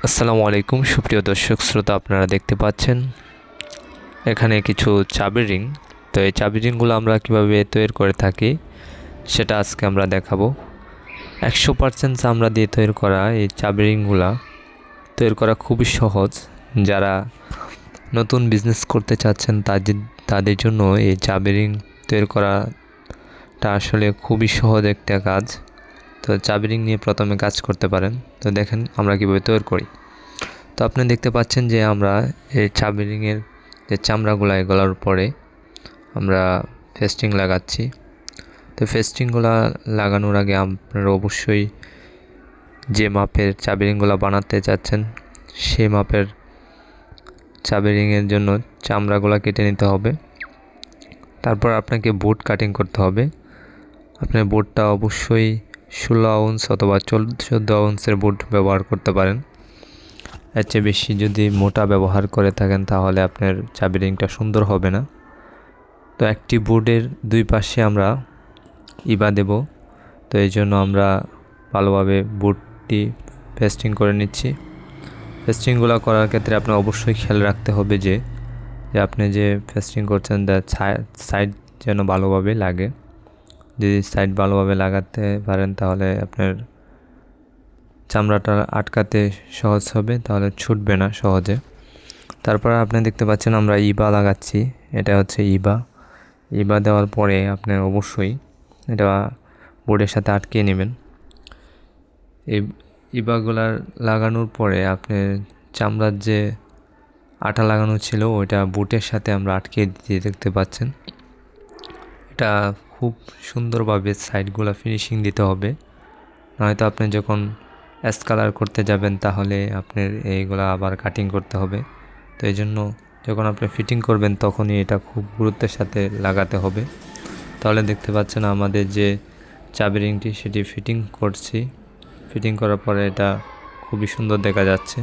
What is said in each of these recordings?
আসসালামু আলাইকুম সুপ্রিয় দর্শক শ্রোতা, আপনারা দেখতে পাচ্ছেন এখানে কিছু চাবি রিং। তো এই চাবি রিংগুলো আমরা কিভাবে তৈরি করে থাকি সেটা আজকে আমরা দেখাবো। 100% চামড়া দিয়ে তৈরি করা এই চাবি রিংগুলা তৈরি করা খুবই সহজ। যারা নতুন বিজনেস করতে চাচ্ছেন তাদের জন্য এই চাবি রিং তৈরি করাটা আসলে খুবই সহজ একটা কাজ। তো চাবি রিং নিয়ে প্রথমে কাজ করতে পারেন। তো দেখেন আমরা কীভাবে তৈরি করি। তো আপনি দেখতে পাচ্ছেন যে আমরা এই চাবি রিংয়ের যে চামড়াগুলো এগুলোর পরে আমরা ফেস্টিং লাগাচ্ছি। তো ফেস্টিংগুলো লাগানোর আগে আপনারা অবশ্যই যে মাপের চাবি রিংগুলো বানাতে চাচ্ছেন সেই মাপের চাবি রিংয়ের জন্য চামড়াগুলো কেটে নিতে হবে। তারপর আপনাকে বোর্ড কাটিং করতে হবে। আপনার বোর্ডটা অবশ্যই 16 আউন্স অথবা 14 আউন্সের বোর্ড ব্যবহার করতে পারেন। এর চেয়ে বেশি যদি মোটা ব্যবহার করে থাকেন তাহলে আপনার চাবি রিংটা সুন্দর হবে না। তো একটি বোর্ডের দুই পাশে আমরা ইবা দেব। তো এই জন্য আমরা ভালোভাবে বোর্ডটি পেস্টিং করে নিচ্ছি। পেস্টিংগুলো করার ক্ষেত্রে আপনার অবশ্যই খেয়াল রাখতে হবে যে আপনি যে পেস্টিং করছেন তার সাইড যেন ভালোভাবে লাগে। যদি সাইড ভালোভাবে লাগাতে পারেন তাহলে আপনার চামড়াটা আটকাতে সহজ হবে, তাহলে ছুটবে না সহজে। তারপর আপনি দেখতে পাচ্ছেন আমরা ইবা লাগাচ্ছি। এটা হচ্ছে ইবা দেওয়ার পরে আপনি অবশ্যই এটা বোর্ডের সাথে আটকে নেবেন। এই ইবাগুলার লাগানোর পরে আপনি চামড়ার যে আঠা লাগানো ছিল ওইটা বোর্ডের সাথে আমরা আটকে দিয়ে দেখতে পাচ্ছেন। এটা খুব সুন্দরভাবে সাইডগুলো ফিনিশিং দিতে হবে, নয়তো আপনি যখন কালার করতে যাবেন তাহলে আপনার এইগুলা আবার কাটিং করতে হবে। তো এই জন্য যখন আপনি ফিটিং করবেন তখনই এটা খুব গুরুত্বের সাথে লাগাতে হবে। তাহলে দেখতে পাচ্ছেন আমাদের যে চাবি রিংটি সেটি ফিটিং করছি। ফিটিং করার পরে এটা খুবই সুন্দর দেখা যাচ্ছে।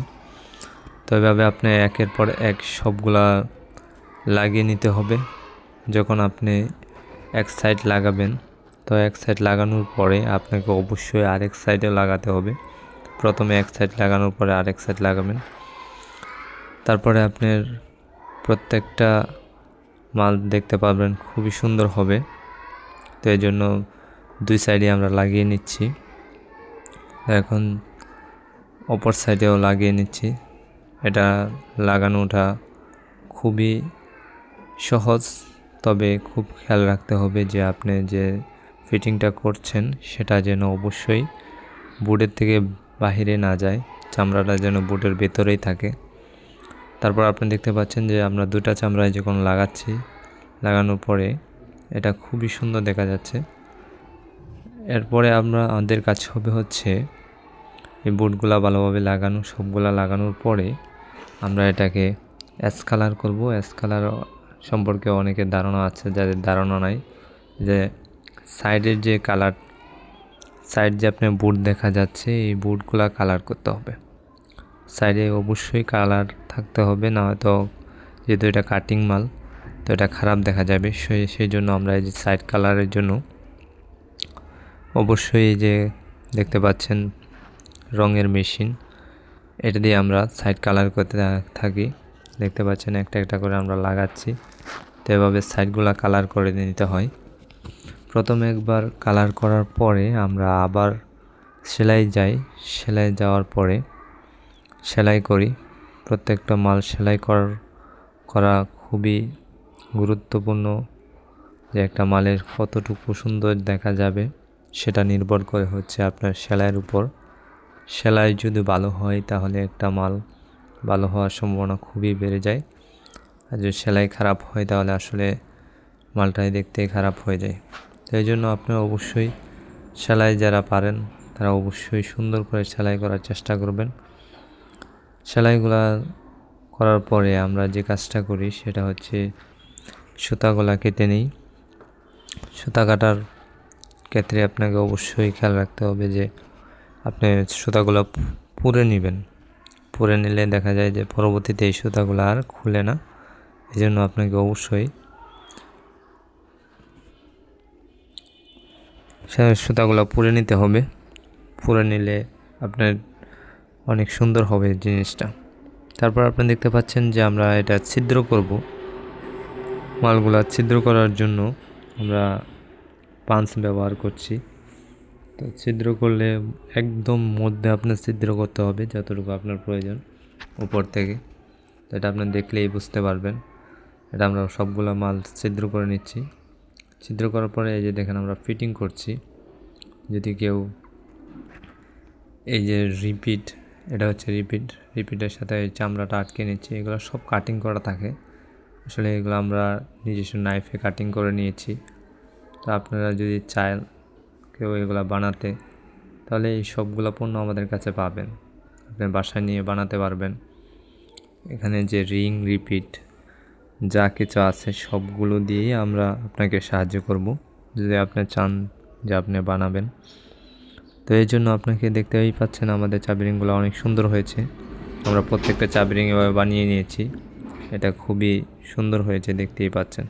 তো এভাবে আপনি একের পর এক সবগুলা লাগিয়ে নিতে হবে। যখন আপনি এক সাইড লাগাবেন তো এক সাইড লাগানোর পরে আপনাকে অবশ্যই আরেক সাইডে লাগাতে হবে। প্রথমে এক সাইড লাগানোর পরে আরেক সাইড লাগাবেন। তারপরে আপনার প্রত্যেকটা মাল দেখতে পাবেন খুবই সুন্দর হবে। তো এই জন্য দুই সাইডে আমরা লাগিয়ে নিচ্ছি। এখন অপর সাইডেও লাগিয়ে নিচ্ছি। এটা লাগানোটা খুবই সহজ, তবে খুব খেয়াল রাখতে হবে যে আপনি যে ফিটিংটা করছেন সেটা যেন অবশ্যই বোর্ডের থেকে বাহিরে না যায়, চামড়াটা যেন বোর্ডের ভেতরেই থাকে। তারপর আপনি দেখতে পাচ্ছেন যে আমরা দুটা চামড়ায় যখন লাগাচ্ছি, লাগানোর পরে এটা খুবই সুন্দর দেখা যাচ্ছে। এরপরে আমাদের কাজ হবে হচ্ছে এই বোর্ডগুলা ভালোভাবে লাগানো, সবগুলা লাগানোর পরে আমরা এটাকে কালার করব। কালার সম্পর্কে অনেকের ধারণা আছে, যাদের ধারণা নাই, যে সাইডের যে কালার, সাইড যে আপনার বোর্ড দেখা যাচ্ছে এই বোর্ডগুলা কালার করতে হবে। সাইডে অবশ্যই কালার থাকতে হবে, না হয়তো যেহেতু এটা কাটিং মাল তো এটা খারাপ দেখা যাবে। সেই জন্য আমরা এই যে সাইড কালারের জন্য অবশ্যই এই যে দেখতে পাচ্ছেন রঙের মেশিন, এটা দিয়ে আমরা সাইড কালার করতে থাকি। দেখতে পাচ্ছেন একটা একটা করে আমরা লাগাচ্ছি। তো এভাবে সাইডগুলো কালার করে নিতে হয়। প্রথমে একবার কালার করার পরে আমরা আবার সেলাই যাই। সেলাই যাওয়ার পরে সেলাই করি। প্রত্যেকটা মাল সেলাই করা খুবই গুরুত্বপূর্ণ। যে একটা মালের কতটুকু সুন্দর দেখা যাবে সেটা নির্ভর করে হচ্ছে আপনার সেলাইয়ের উপর। সেলাই যদি ভালো হয় তাহলে একটা মাল ভালো হওয়ার সম্ভাবনা খুবই বেড়ে যায়। আর যদি সেলাই খারাপ হয় তাহলে আসলে মালটাই দেখতে খারাপ হয়ে যায়। তো এই জন্য আপনারা অবশ্যই সেলাই যারা পারেন তারা অবশ্যই সুন্দর করে সেলাই করার চেষ্টা করবেন। সেলাইগুলা করার পরে আমরা যে কাজটা করি সেটা হচ্ছে সুতাগুলা কেটে নিই। সুতা কাটার ক্ষেত্রে আপনাকে অবশ্যই খেয়াল রাখতে হবে যে আপনি সুতাগুলো পুড়ে নেবেন। পুড়ে নিলে দেখা যায় যে পরবর্তীতে এই সুতাগুলো আর খুলে না। এই জন্য আপনাকে অবশ্যই সুতাগুলো পুড়ে নিতে হবে। পুড়ে নিলে আপনার অনেক সুন্দর হবে জিনিসটা। তারপর আপনি দেখতে পাচ্ছেন যে আমরা এটা ছিদ্র করব। মালগুলা ছিদ্র করার জন্য আমরা পাঞ্চ ব্যবহার করছি। তো ছিদ্র করলে একদম মধ্যে আপনার ছিদ্র করতে হবে যতটুকু আপনার প্রয়োজন উপর থেকে। তো এটা আপনি দেখলেই বুঝতে পারবেন। এটা আমরা সবগুলো মাল ছিদ্র করে নিচ্ছি। ছিদ্র করার পরে এই যে দেখেন আমরা ফিটিং করছি। যদি কেউ এই যে রিপিট, এটা হচ্ছে রিপিটের সাথে এই চামড়াটা আটকে নিচ্ছি, এগুলো সব কাটিং করা থাকে। আসলে এগুলো আমরা নিজস্ব নাইফে কাটিং করে নিয়েছি। তো আপনারা যদি চান কেউ এগুলো বানাতে, তাহলে এই সবগুলো পণ্য আমাদের কাছে পাবেন, আপনি বাসায় নিয়ে বানাতে পারবেন। এখানে যে রিং, রিপিট যা কিছু আছে সবগুলো দিয়েই আমরা আপনাকে সাহায্য করব যদি আপনি চান যে আপনি বানাবেন। তো এই জন্য আপনাকে দেখতেই পাচ্ছেন আমাদের চাবি রিংগুলো অনেক সুন্দর হয়েছে। আমরা প্রত্যেকটা চাবি রিং এভাবে বানিয়ে নিয়েছি। এটা খুবই সুন্দর হয়েছে, দেখতেই পাচ্ছেন।